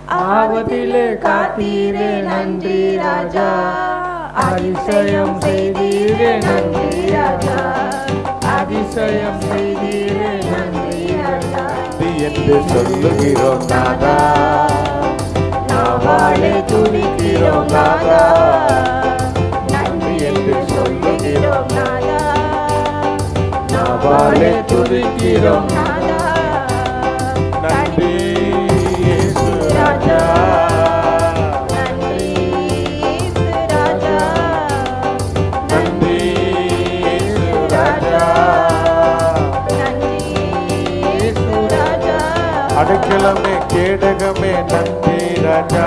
ஆபத்திலே காத்தீரே நன்றி ராஜா, அதிசயம் செய்தீரே நன்றி ராஜா, அதிசயம் செய்தீரே நன்றி ராஜா என்று சொல்லுகிறோம் நாதா, நாவாலே துதிக்கிறோம் நாதா, நன்றி என்று சொல்லுகிறோம் நாதா, நாவாலே துதிக்கிறோம் நாதா, நன்றி இயேசு ராஜா, நன்றி இயேசு ராஜா, நன்றி இயேசு ராஜா, நன்றி இயேசு ராஜா, அடைக்கலமே கேடகமே நன்றி ராஜா,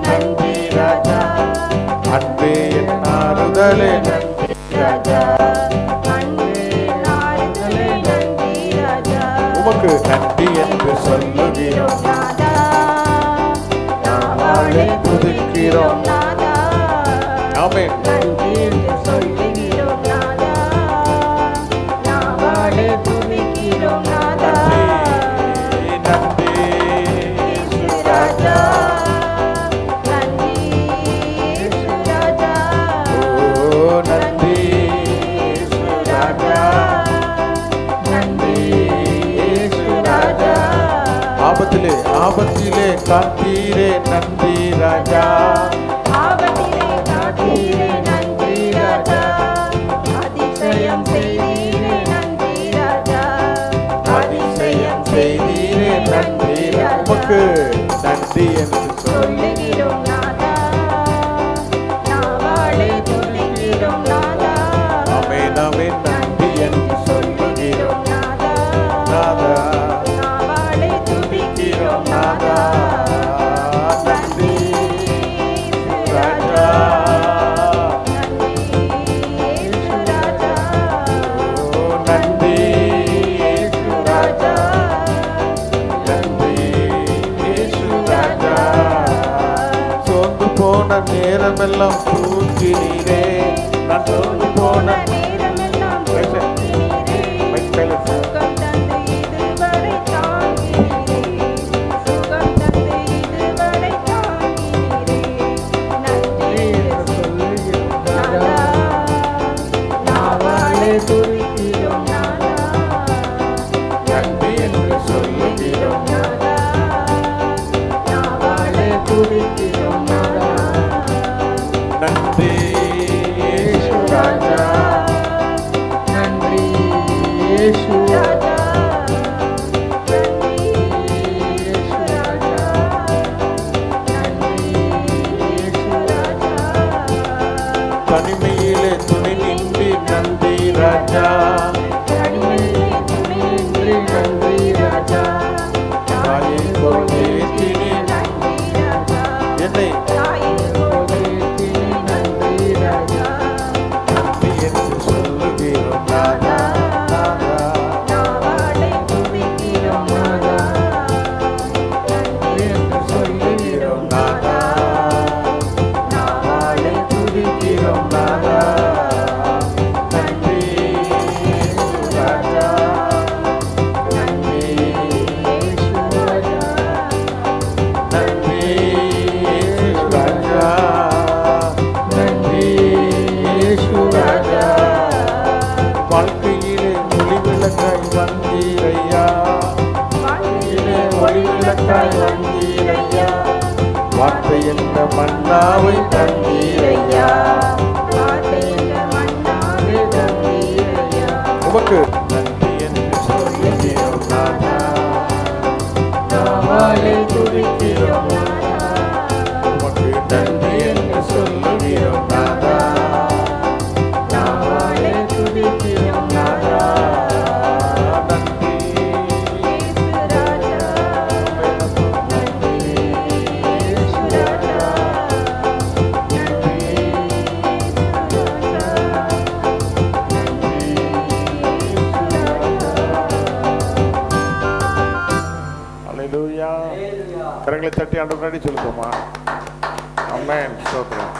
நன்றி ராஜா, அன்பே என் ஆறுதலே நன்றி ராஜா, உமக்கு நன்றி என்று சொல்லுகிறோம் நாதா, நாவாலே துதிக்கிறோம். நாதா, ஆமென். நன்றி என்று சொல்லுகிறோம் நாதா, நாவாலே துதிக்கிறோம் நாதா, நன்றி இயேசு ராஜா, நன்றி இயேசு ராஜா, ஓ நன்றி இயேசு ராஜா, நன்றி இயேசு ராஜா, ஆபத்திலே ஆபத்திலே காத்தீரே நன்றி ராஜா, ஆபத்திலே காத்தீரே நன்றி ராஜா, அதிசயம் செய்தீரே நன்றி ராஜா, அதிசயம் செய்தீரே நன்றி ராஜா. உமக்கு நன்றி என்று சொல்லுகிறோம் நாதா, நாவாலே துதிக்கிறோம் நாதா, ஆமென் ஆமென். நன்றி என்று சொல்லுகிறோம் நாதா, நாதா, நாவாலே துதிக்கிறோம் நாதா, நன்றி இயேசு ராஜா, நன்றி இயேசு ராஜா, ஓ நன்றி இயேசு ராஜா, நன்றி இயேசு ராஜா. சோர்ந்து போன நேரமெல்லாம் தூக்கினீரே, நான் சோர்ந்து போன நேரமெல்லாம் தூக்கினீரே, மைக்கேல் சுகம் தந்து இதுவரை தாங்கினீரே, சுகம் தந்து இதுவரை தாங்கினீரே, நன்றி என்று சொல்லுகிறோம் நாதா, நாவாலே துதிக்கிறோம் நாதா, நன்றி என்று சொல்லுகிறோம் நாதா, நாவாலே துதிக்கிறோம் நாதா, நன்றி இயேசு ராஜா, நன்றி இயேசு ராஜா, நன்றி இயேசு ராஜா, நன்றி இயேசு ராஜா, தனிமையிலே துணை நின்று நன்றி ராஜா, தனிமையிலே துணையின்றி நன்றி ராஜா, தாயை போல் ஏற்றினீர் நன்றி ராஜா, என்னை தாயை போல் ஏற்றினி நன்றி ராஜா, நன்றி என்று சொல்லுகிறோம் நாதா, நாதா, நாவாலே துதிக்கிறோம் நாதா, நன்றி என்று சொல்லுகிறோம் நாதா, நாவாலே துதிக்கிறோம் நாதா, நன்றி இயேசு ராஜா, நன்றி இயேசு ராஜா, நன்றி இயேசு ராஜா, நன்றி இயேசு ராஜா, வாழ்க்கையிலே ஒளிவிளக்காய் வந்தீரையா, வாழ்க்கையிலே ஒளிவிளக்காய் வந்தீரையா, வார்த்தை என்ற மன்னாவை தந்தீரையா, வார்த்தை என்ற மன்னாவே தந்தீரையா, உமக்கு நன்றி என்று சொல்லுகிறோம் நாதா, நாவாலே துதிக்கிறோம் நாதா, உமக்கு நன்றி என்று சொல்லுகிறோம் நாதா, நாவாலே துதிக்கிறோம் நாதா, நன்றி இயேசு ராஜா, நன்றி இயேசு ராஜா, நன்றி இயேசு ராஜா, நன்றி இயேசு ராஜா. அல்லேலூயா. கரங்களை தட்டி ஆண்டவரை சொல்லுவோமா. ஆமென். ஸ்தோத்திரம்.